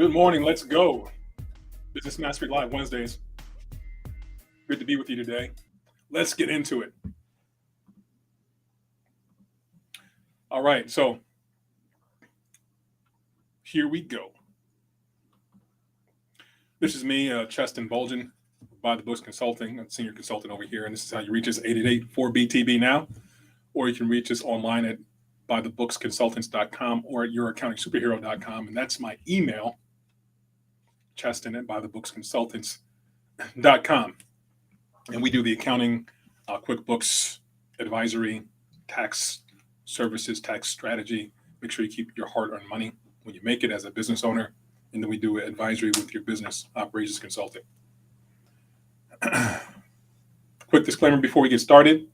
Good morning. Let's go. Business Mastery Live Wednesdays. Good to be with you today. Let's get into it. All right. So here we go. This is me, Cheston Bolgen, By the Books Consulting. I'm a senior consultant over here. And this is how you reach us, 888-4BTB now. Or you can reach us online at bythebooksconsultants.com or at youraccountingsuperhero.com. And that's my email, Cheston at bythebooksconsultants.com. And we do the accounting, QuickBooks, advisory, tax services, tax strategy. Make sure you keep your hard-earned money when you make it as a business owner. And then we do advisory with your business operations consulting. Quick disclaimer before we get started.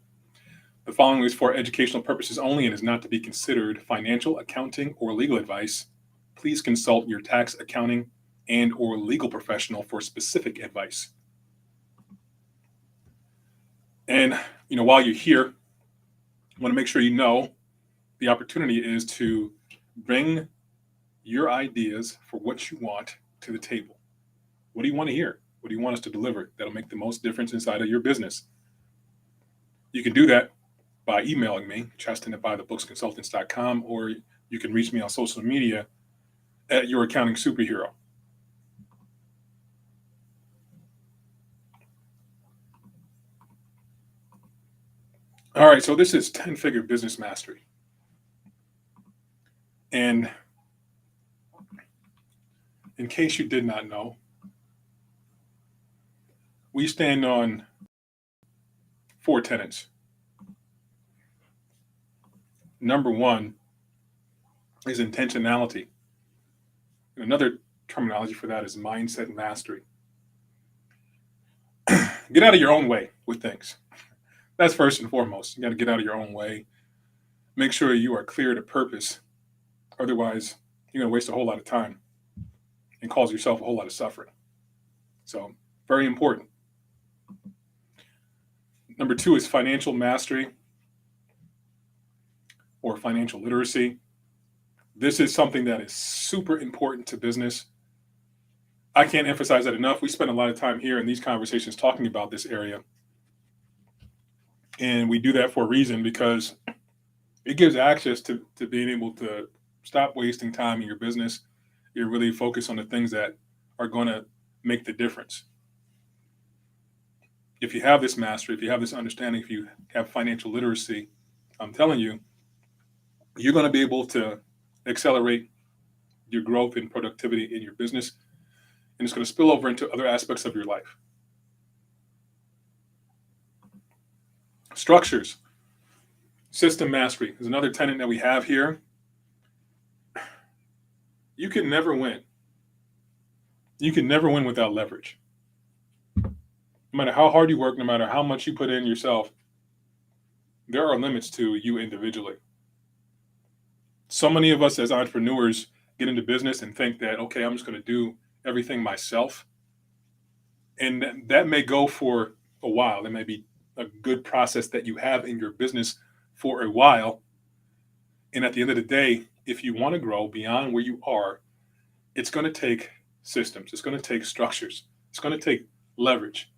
The following is for educational purposes only and is not to be considered financial, accounting, or legal advice. Please consult your tax, accounting, and or legal professional for specific advice. And, while you're here, I want to make sure you know the opportunity is to bring your ideas for what you want to the table. What do you want to hear? What do you want us to deliver that'll make the most difference inside of your business? You can do that by emailing me, Cheston at bythebooksconsultants.com, or you can reach me on social media at Your Accounting Superhero. All right, so this is 10-figure business mastery. And in case you did not know, we stand on 4 tenets. Number 1 is intentionality. And another terminology for that is mindset mastery. Get out of your own way with things. That's first and foremost. You got to get out of your own way. Make sure you are clear to purpose. Otherwise, you're going to waste a whole lot of time and cause yourself a whole lot of suffering. So, very important. Number 2 is financial mastery or financial literacy. This is something that is super important to business. I can't emphasize that enough. We spend a lot of time here in these conversations talking about this area. And we do that for a reason, because it gives access to being able to stop wasting time in your business. You're really focused on the things that are going to make the difference. If you have this mastery, if you have this understanding, if you have financial literacy, I'm telling you, you're going to be able to accelerate your growth and productivity in your business. And it's going to spill over into other aspects of your life. Structures. System mastery is another tenet that we have here. You can never win. You can never win without leverage. No matter how hard you work, no matter how much you put in yourself, there are limits to you individually. So many of us as entrepreneurs get into business and think that, okay, I'm just going to do everything myself. And that may go for a while. That may be a good process that you have in your business for a while. And at the end of the day, if you want to grow beyond where you are, it's going to take systems. It's going to take structures. It's going to take leverage.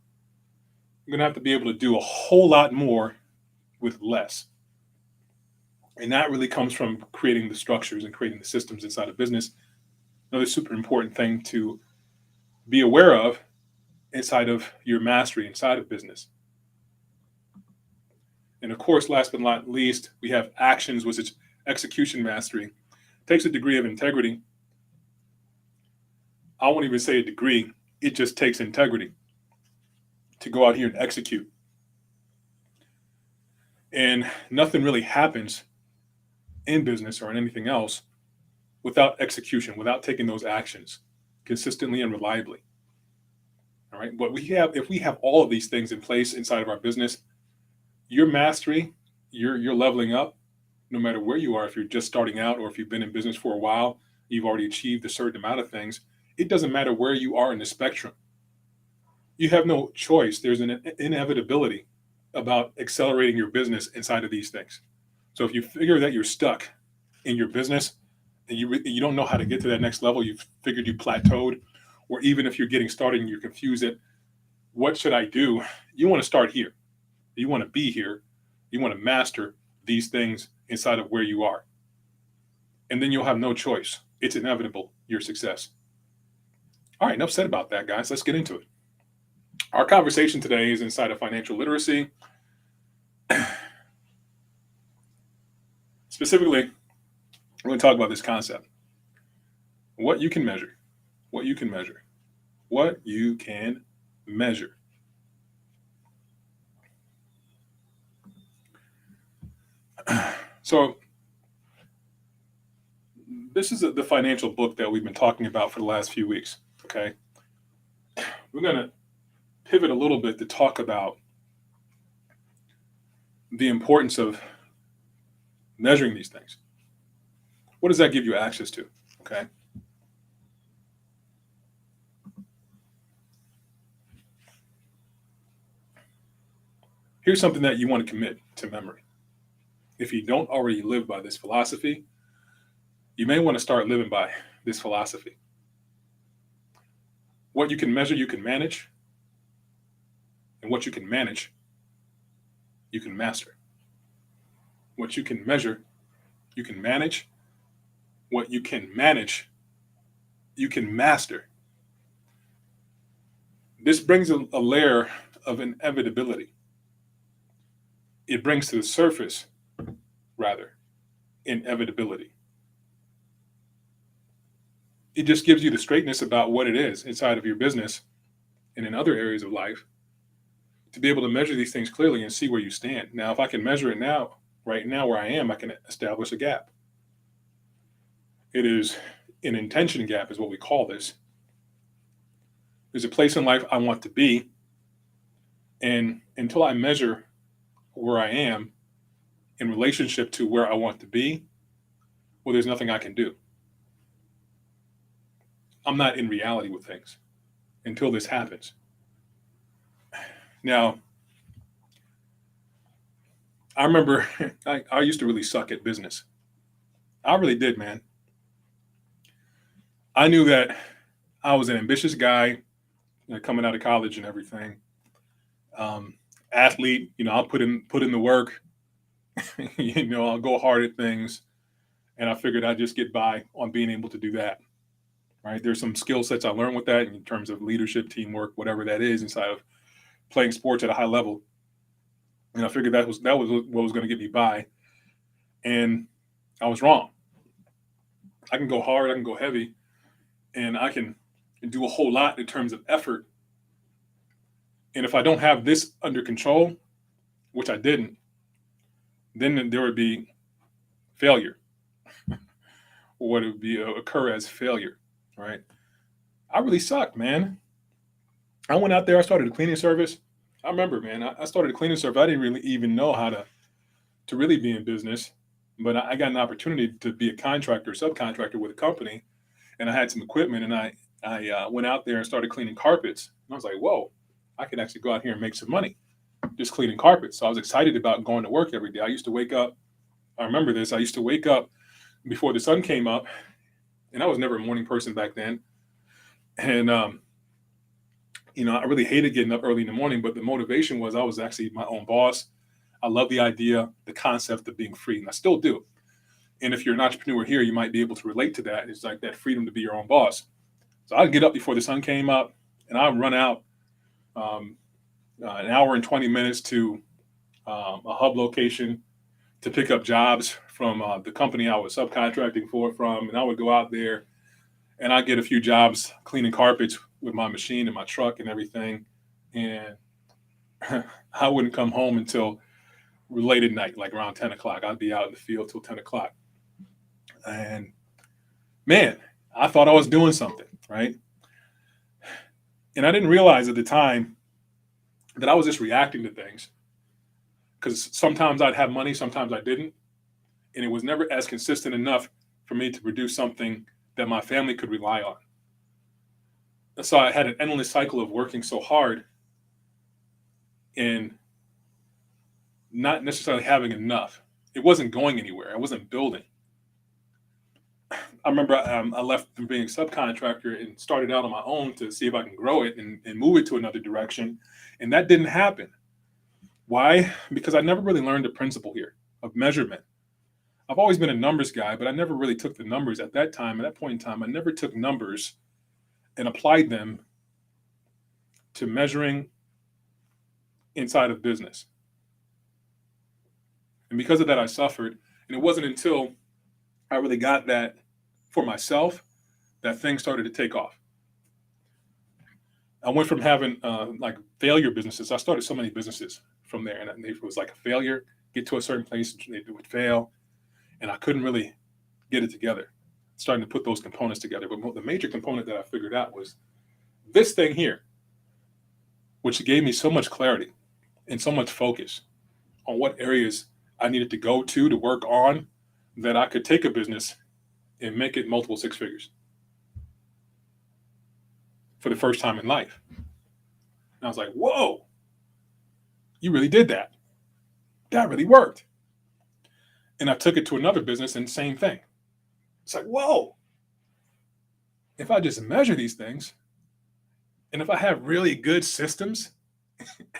You're going to have to be able to do a whole lot more with less. And that really comes from creating the structures and creating the systems inside of business. Another super important thing to be aware of inside of your mastery, inside of business. And of course, last but not least, we have actions, which is execution mastery. It takes a degree of integrity. I won't even say a degree. It just takes integrity to go out here and execute. And nothing really happens in business or in anything else without execution, without taking those actions consistently and reliably. All right. If we have all of these things in place inside of our business, your mastery, you're leveling up no matter where you are. If you're just starting out or if you've been in business for a while, you've already achieved a certain amount of things. It doesn't matter where you are in the spectrum. You have no choice. There's an inevitability about accelerating your business inside of these things. So if you figure that you're stuck in your business and you don't know how to get to that next level, you've figured you plateaued, or even if you're getting started and you're confused at what should I do, you want to start here. You want to be here. You want to master these things inside of where you are. And then you'll have no choice. It's inevitable, your success. All right, enough said about that, guys. Let's get into it. Our conversation today is inside of financial literacy. Specifically, we're going to talk about this concept. What you can measure. What you can measure. What you can measure. So, this is the financial book that we've been talking about for the last few weeks. Okay. We're going to pivot a little bit to talk about the importance of measuring these things. What does that give you access to? Okay. Here's something that you want to commit to memory. If you don't already live by this philosophy, you may want to start living by this philosophy. What you can measure, you can manage. And what you can manage, you can master. What you can measure, you can manage. What you can manage, you can master. This brings a layer of inevitability. It brings to the surface, rather, inevitability. It just gives you the straightness about what it is inside of your business and in other areas of life to be able to measure these things clearly and see where you stand. Now, if I can measure it now, right now where I am, I can establish a gap. It is an intention gap is what we call this. There's a place in life I want to be. And until I measure where I am in relationship to where I want to be, well, there's nothing I can do. I'm not in reality with things until this happens. Now, I remember I used to really suck at business. I really did, man. I knew that I was an ambitious guy, coming out of college and everything. Athlete, I'll put in the work. I'll go hard at things, and I figured I'd just get by on being able to do that. Right? There's some skill sets I learned with that in terms of leadership, teamwork, whatever that is inside of playing sports at a high level. And I figured that was what was going to get me by, and I was wrong. I can go hard, I can go heavy, and I can do a whole lot in terms of effort. And if I don't have this under control, which I didn't, then there would be failure, or what would be occur as failure, right? I really sucked, man. I went out there, I started a cleaning service. I remember, man, I started a cleaning service. I didn't really even know how to really be in business, but I got an opportunity to be a contractor, subcontractor with a company, and I had some equipment, and I went out there and started cleaning carpets. And I was like, whoa, I can actually go out here and make some money just cleaning carpets. So I was excited about going to work every day. I used to wake up. I remember this. I used to wake up before the sun came up, and I was never a morning person back then. And I really hated getting up early in the morning, but the motivation was I was actually my own boss. I love the idea, the concept of being free, and I still do. And if you're an entrepreneur here, you might be able to relate to that. It's like that freedom to be your own boss. So I'd get up before the sun came up, and I'd run out an hour and 20 minutes to a hub location to pick up jobs from the company I was subcontracting from. And I would go out there and I'd get a few jobs cleaning carpets with my machine and my truck and everything. And I wouldn't come home until late at night, like around 10 o'clock. I'd be out in the field till 10 o'clock. And man, I thought I was doing something, right? And I didn't realize at the time that I was just reacting to things, because sometimes I'd have money, sometimes I didn't. And it was never as consistent enough for me to produce something that my family could rely on. And so I had an endless cycle of working so hard and not necessarily having enough. It wasn't going anywhere. I wasn't building. I remember I left from being a subcontractor and started out on my own to see if I can grow it and move it to another direction. And that didn't happen. Why? Because I never really learned the principle here of measurement. I've always been a numbers guy, but I never really took the numbers at that time. At that point in time, I never took numbers and applied them to measuring inside of business. And because of that, I suffered. And it wasn't until I really got that for myself that things started to take off. I went from having like failure businesses. I started so many businesses from there, and it was like a failure. Get to a certain place, it would fail, and I couldn't really get it together. Starting to put those components together, but the major component that I figured out was this thing here, which gave me so much clarity and so much focus on what areas I needed to go to work on, that I could take a business and make it multiple six figures for the first time in life. And I was like, whoa, you really did that. That really worked. And I took it to another business and same thing. It's like, whoa, if I just measure these things, and if I have really good systems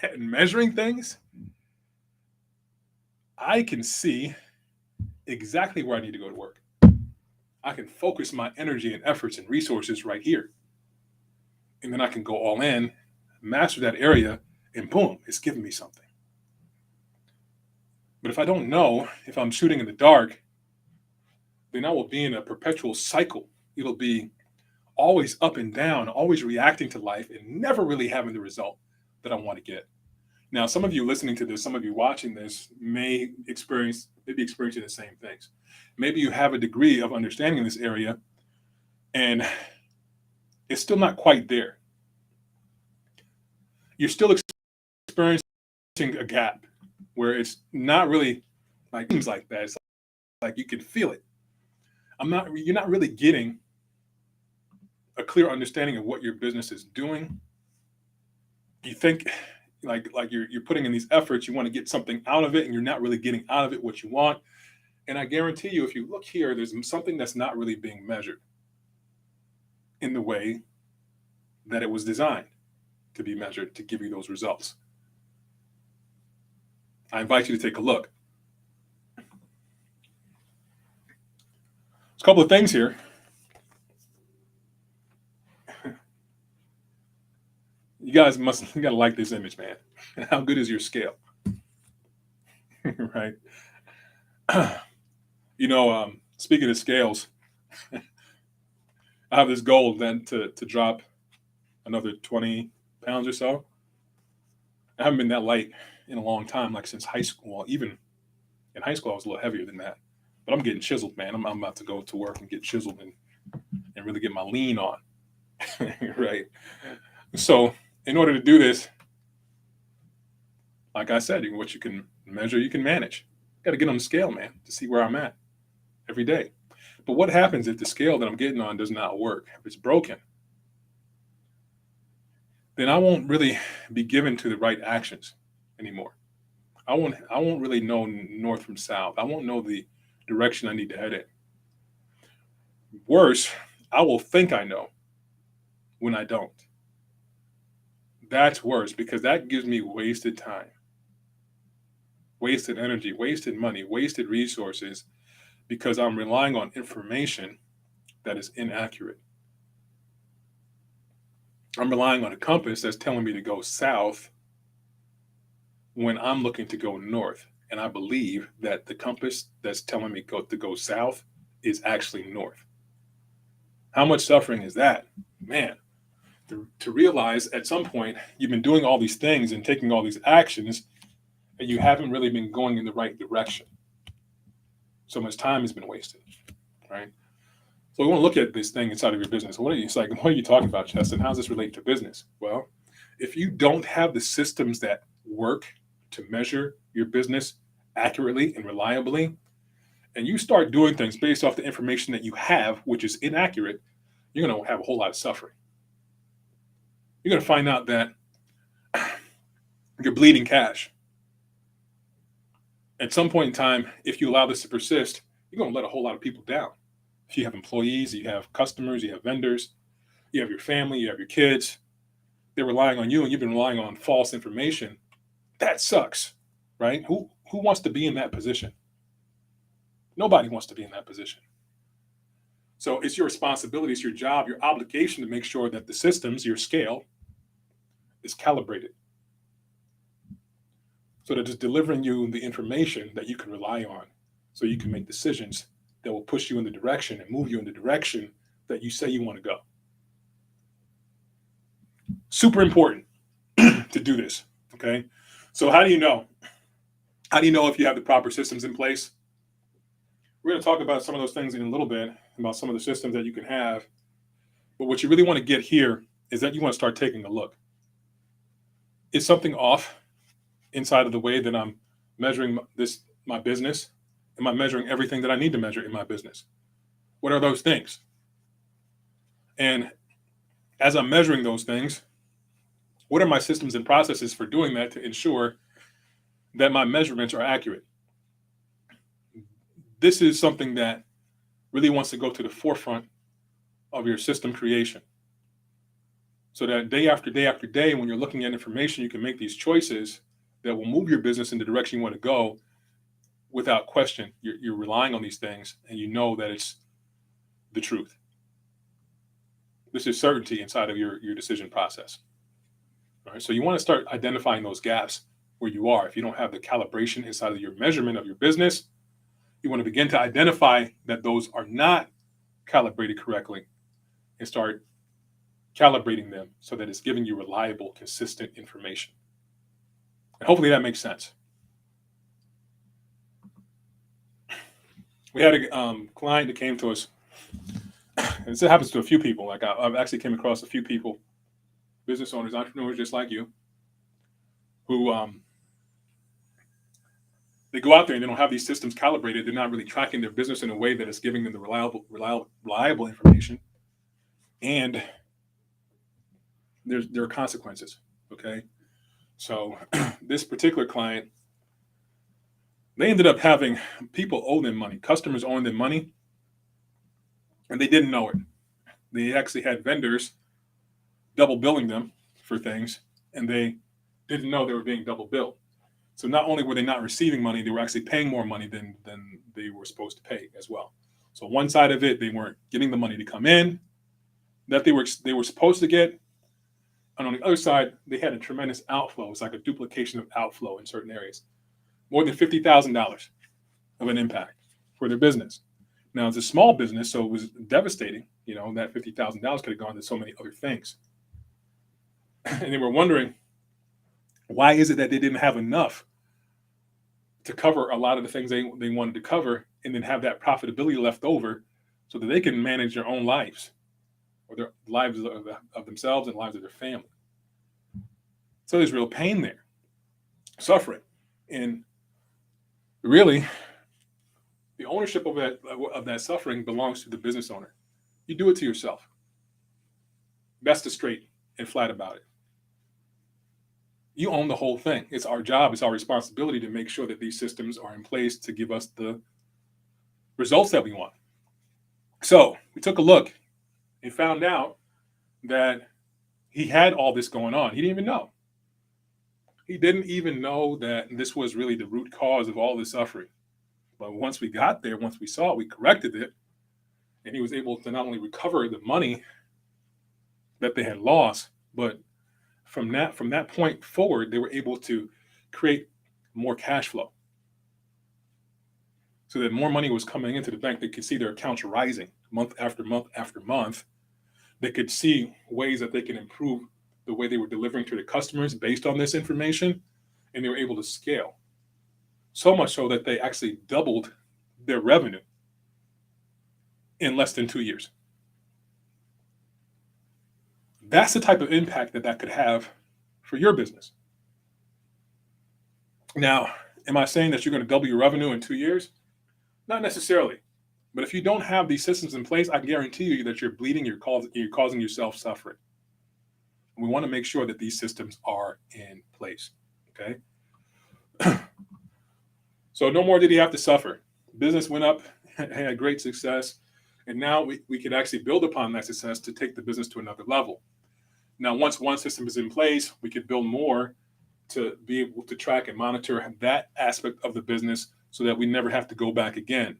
at measuring things, I can see exactly where I need to go to work. I can focus my energy and efforts and resources right here. And then I can go all in, master that area, and boom, it's giving me something. But if I don't know, if I'm shooting in the dark, then I will be in a perpetual cycle. It'll be always up and down, always reacting to life and never really having the result that I want to get. Now, some of you listening to this, some of you watching this may be experiencing the same things. Maybe you have a degree of understanding in this area and it's still not quite there. You're still experiencing a gap where it's not really like things like that. It's like you can feel it. You're not really getting a clear understanding of what your business is doing. You think like you're putting in these efforts, you want to get something out of it, and you're not really getting out of it what you want. And I guarantee you, if you look here, there's something that's not really being measured in the way that it was designed to be measured to give you those results. I invite you to take a look. There's a couple of things here. You gotta like this image, man. How good is your scale? Right? Speaking of scales, I have this goal then to drop another 20 pounds or so. I haven't been that light in a long time, like since high school. Well, even in high school, I was a little heavier than that. But I'm getting chiseled, man. I'm about to go to work and get chiseled and really get my lean on. Right? So in order to do this, like I said, what you can measure, you can manage. Got to get on the scale, man, to see where I'm at every day. But what happens if the scale that I'm getting on does not work? If it's broken, then I won't really be given to the right actions anymore. I won't really know north from south. I won't know the direction I need to head in. Worse, I will think I know when I don't. That's worse because that gives me wasted time, wasted energy, wasted money, wasted resources because I'm relying on information that is inaccurate. I'm relying on a compass that's telling me to go south when I'm looking to go north. And I believe that the compass that's telling me to go south is actually north. How much suffering is that? Man, to realize at some point you've been doing all these things and taking all these actions and you haven't really been going in the right direction. So much time has been wasted, right? So we want to look at this thing inside of your business. What are you talking about, Justin? How does this relate to business? Well, if you don't have the systems that work to measure your business accurately and reliably, and you start doing things based off the information that you have, which is inaccurate, you're going to have a whole lot of suffering. You're going to find out that you're bleeding cash. At some point in time, if you allow this to persist, you're going to let a whole lot of people down. if you have employees, you have customers, you have vendors, you have your family, you have your kids, they're relying on you and you've been relying on false information. That sucks, right? Who wants to be in that position? Nobody wants to be in that position. So it's your responsibility, it's your job, your obligation to make sure that the systems, your scale, is calibrated so that it's delivering you the information that you can rely on so you can make decisions that will push you in the direction and move you in the direction that you say you want to go. Super important to do this. Okay. So how do you know? How do you know if you have the proper systems in place? We're going to talk about some of those things in a little bit, about some of the systems that you can have. But what you really want to get here is that you want to start taking a look. Is something off inside of the way that I'm measuring my business? Am I measuring everything that I need to measure in my business? What are those things? And as I'm measuring those things, what are my systems and processes for doing that to ensure that my measurements are accurate? This is something that really wants to go to the forefront of your system creation. So that day after day after day, when you're looking at information, you can make these choices that will move your business in the direction you want to go without question. You're relying on these things and you know that it's the truth. This is certainty inside of your decision process. All right. So you want to start identifying those gaps where you are. If you don't have the calibration inside of your measurement of your business, you want to begin to identify that those are not calibrated correctly and start calibrating them so that it's giving you reliable, consistent information. And hopefully that makes sense. We had a client that came to us, and this happens to a few people. Like I've actually came across a few people, business owners, entrepreneurs just like you, who they go out there and they don't have these systems calibrated. They're not really tracking their business in a way that is giving them the reliable information. And there are consequences. Okay. So this particular client, they ended up having people owe them money, customers owing them money, and they didn't know it. They actually had vendors double billing them for things, and they didn't know they were being double billed. So not only were they not receiving money, they were actually paying more money than they were supposed to pay as well. So one side of it, they weren't getting the money to come in that they were supposed to get. And on the other side, they had a tremendous outflow. It's like a duplication of outflow in certain areas. More than $50,000 of an impact for their business. Now, it's a small business, so it was devastating. You know, that $50,000 could have gone to so many other things. And they were wondering, why is it that they didn't have enough to cover a lot of the things they wanted to cover and then have that profitability left over so that they can manage their own lives or their lives of themselves and lives of their family. So there's real pain there, suffering. And really, the ownership of that suffering belongs to the business owner. You do it to yourself. Best to straight and flat about it. You own the whole thing. It's our job, it's our responsibility to make sure that these systems are in place to give us the results that we want. So we took a look and found out that he had all this going on. He didn't even know. He didn't even know that this was really the root cause of all the suffering. But once we got there, once we saw it, we corrected it. And he was able to not only recover the money that they had lost, but from that point forward, they were able to create more cash flow. So that more money was coming into the bank. They could see their accounts rising month after month after month. They could see ways that they can improve the way they were delivering to the customers based on this information, and they were able to scale. So much so that they actually doubled their revenue in less than 2 years. That's the type of impact that could have for your business. Now, am I saying that you're going to double your revenue in 2 years? Not necessarily. But if you don't have these systems in place, I guarantee you that you're bleeding, you're causing yourself suffering. And we want to make sure that these systems are in place. Okay. So no more did he have to suffer. Business went up, had great success, And now we could actually build upon that success to take the business to another level. Now, once one system is in place, we could build more to be able to track and monitor that aspect of the business so that we never have to go back again.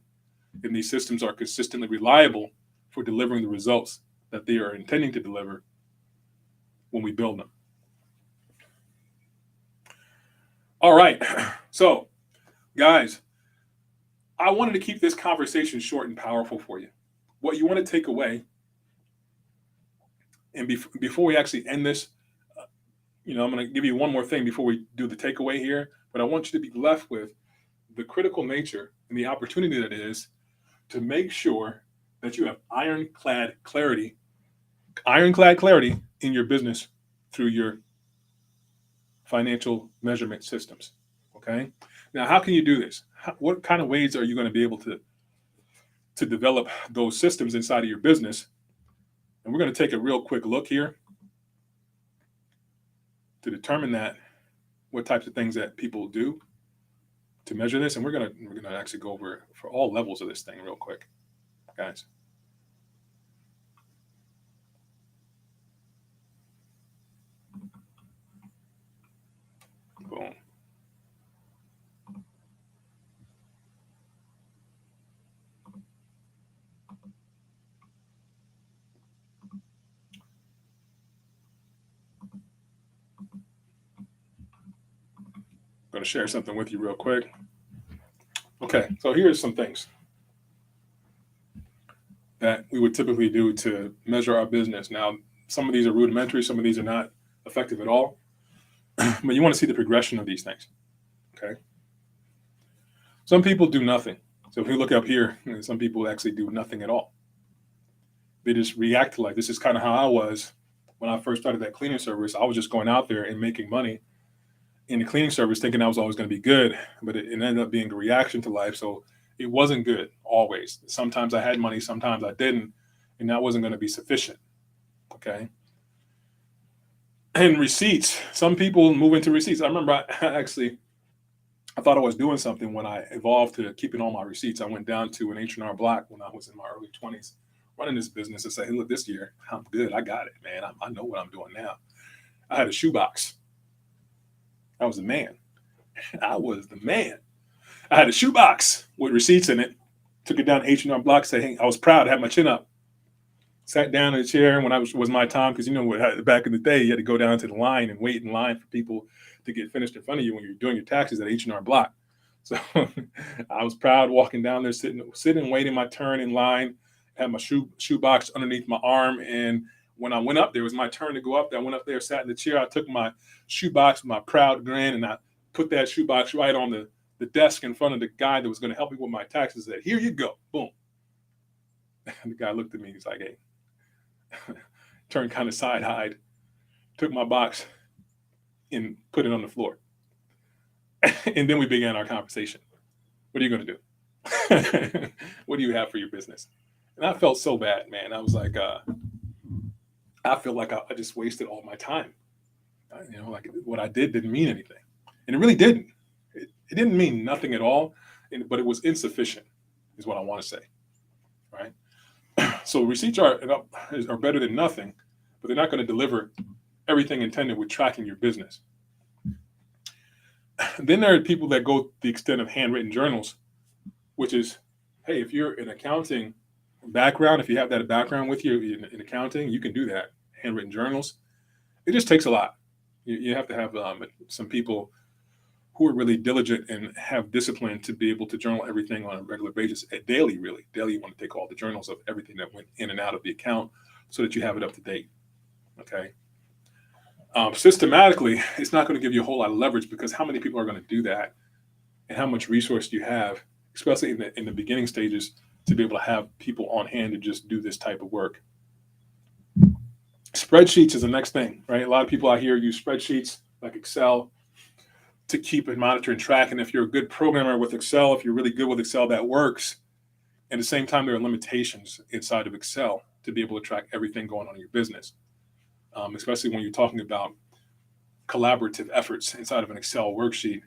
And these systems are consistently reliable for delivering the results that they are intending to deliver when we build them. All right. So, guys, I wanted to keep this conversation short and powerful for you. What you want to take away, and before we actually end this, I'm going to give you one more thing before we do the takeaway here, but I want you to be left with the critical nature and the opportunity that is to make sure that you have ironclad clarity in your business through your financial measurement systems. Okay. Now, how can you do this? What kind of ways are you going to be able to develop those systems inside of your business? And we're going to take a real quick look here to determine that, what types of things that people do to measure this. And we're going to actually go over for all levels of this thing real quick, guys. Boom. I'm going to share something with you real quick. Okay, so here's some things that we would typically do to measure our business. Now, some of these are rudimentary, some of these are not effective at all, but you want to see the progression of these things. Okay. Some people do nothing. So if we look up here, some people actually do nothing at all. They just react to life. This is kind of how I was when I first started that cleaning service. I was just going out there and making money in the cleaning service, thinking I was always going to be good, but it ended up being a reaction to life. So it wasn't good always. Sometimes I had money, sometimes I didn't, and that wasn't going to be sufficient. Okay. And receipts. Some people move into receipts. I remember I thought I was doing something when I evolved to keeping all my receipts. I went down to an H&R Block when I was in my early 20s, running this business, and say, hey, look, this year, I'm good. I got it, man. I know what I'm doing now. I had a shoebox. I was the man. I was the man. I had a shoebox with receipts in it. Took it down to H&R Block. Said, hey, I was proud. I had my chin up. Sat down in a chair when was my time, because back in the day, you had to go down to the line and wait in line for people to get finished in front of you when you're doing your taxes at H&R Block. So I was proud walking down there, sitting, waiting my turn in line. Had my shoebox underneath my arm, and when I went up, there was my turn to go up there. I went up there, sat in the chair. I took my shoebox with my proud grin, and I put that shoebox right on the desk in front of the guy that was going to help me with my taxes. Said, here you go. Boom. And the guy looked at me. He's like, hey, turned kind of side-eyed, took my box and put it on the floor. And then we began our conversation. What are you going to do? What do you have for your business? And I felt so bad, man. I was like, I feel like I just wasted all my time. Like what I did didn't mean anything. And it really didn't. It didn't mean nothing at all, but it was insufficient, is what I want to say, right? So receipts are better than nothing, but they're not going to deliver everything intended with tracking your business. Then there are people that go the extent of handwritten journals, which is, hey, if you're an accounting background, if you have that background with you in accounting, you can do that. Handwritten journals. It just takes a lot. You have to have some people who are really diligent and have discipline to be able to journal everything on a regular basis, daily, really. Daily, you want to take all the journals of everything that went in and out of the account so that you have it up to date. Okay. Systematically, it's not going to give you a whole lot of leverage, because how many people are going to do that, and how much resource do you have, especially in the beginning stages, to be able to have people on hand to just do this type of work. Spreadsheets is the next thing, right? A lot of people out here use spreadsheets like Excel to keep and monitor and track. And if you're a good programmer with Excel, if you're really good with Excel, that works. At the same time, there are limitations inside of Excel to be able to track everything going on in your business, especially when you're talking about collaborative efforts inside of an Excel worksheet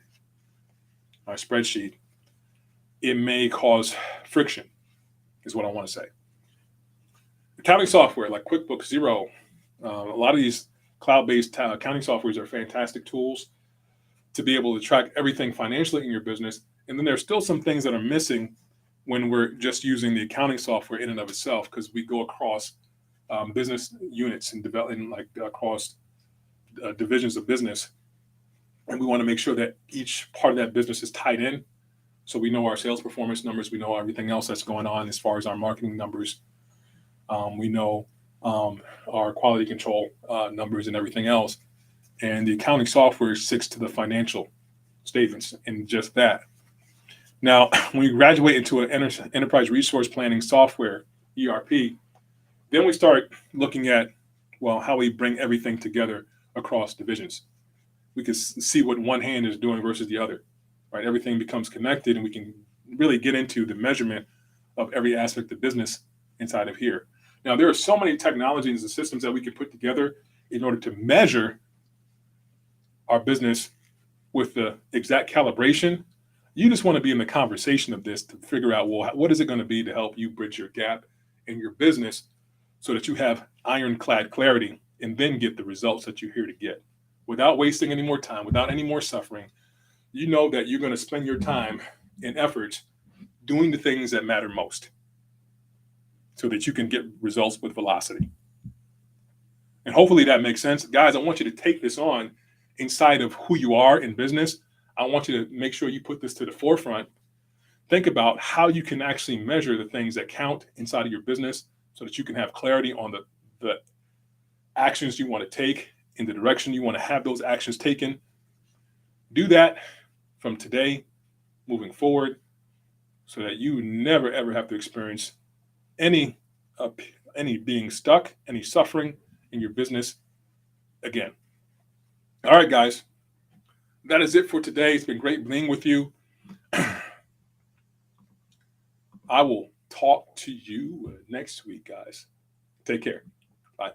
or spreadsheet. It may cause friction, is what I want to say. Accounting software like QuickBooks, Xero, a lot of these cloud-based accounting softwares are fantastic tools to be able to track everything financially in your business. And then there's still some things that are missing when we're just using the accounting software in and of itself, because we go across business units and developing like across divisions of business, and we want to make sure that each part of that business is tied in. So we know our sales performance numbers, we know everything else that's going on as far as our marketing numbers, we know our quality control numbers and everything else. And the accounting software sticks to the financial statements and just that. Now, when you graduate into an enterprise resource planning software, ERP, then we start looking at, well, how we bring everything together across divisions. We can see what one hand is doing versus the other, right? Everything becomes connected, and we can really get into the measurement of every aspect of business inside of here. Now, there are so many technologies and systems that we can put together in order to measure our business with the exact calibration. You just want to be in the conversation of this to figure out, well, what is it going to be to help you bridge your gap in your business so that you have ironclad clarity and then get the results that you're here to get without wasting any more time, without any more suffering. You know that you're going to spend your time and effort doing the things that matter most so that you can get results with velocity. And hopefully that makes sense. Guys, I want you to take this on inside of who you are in business. I want you to make sure you put this to the forefront. Think about how you can actually measure the things that count inside of your business so that you can have clarity on the actions you want to take in the direction you want to have those actions taken. Do that from today moving forward so that you never, ever have to experience any being stuck, any suffering in your business again. All right, guys. That is it for today. It's been great being with you. I will talk to you next week, guys. Take care. Bye.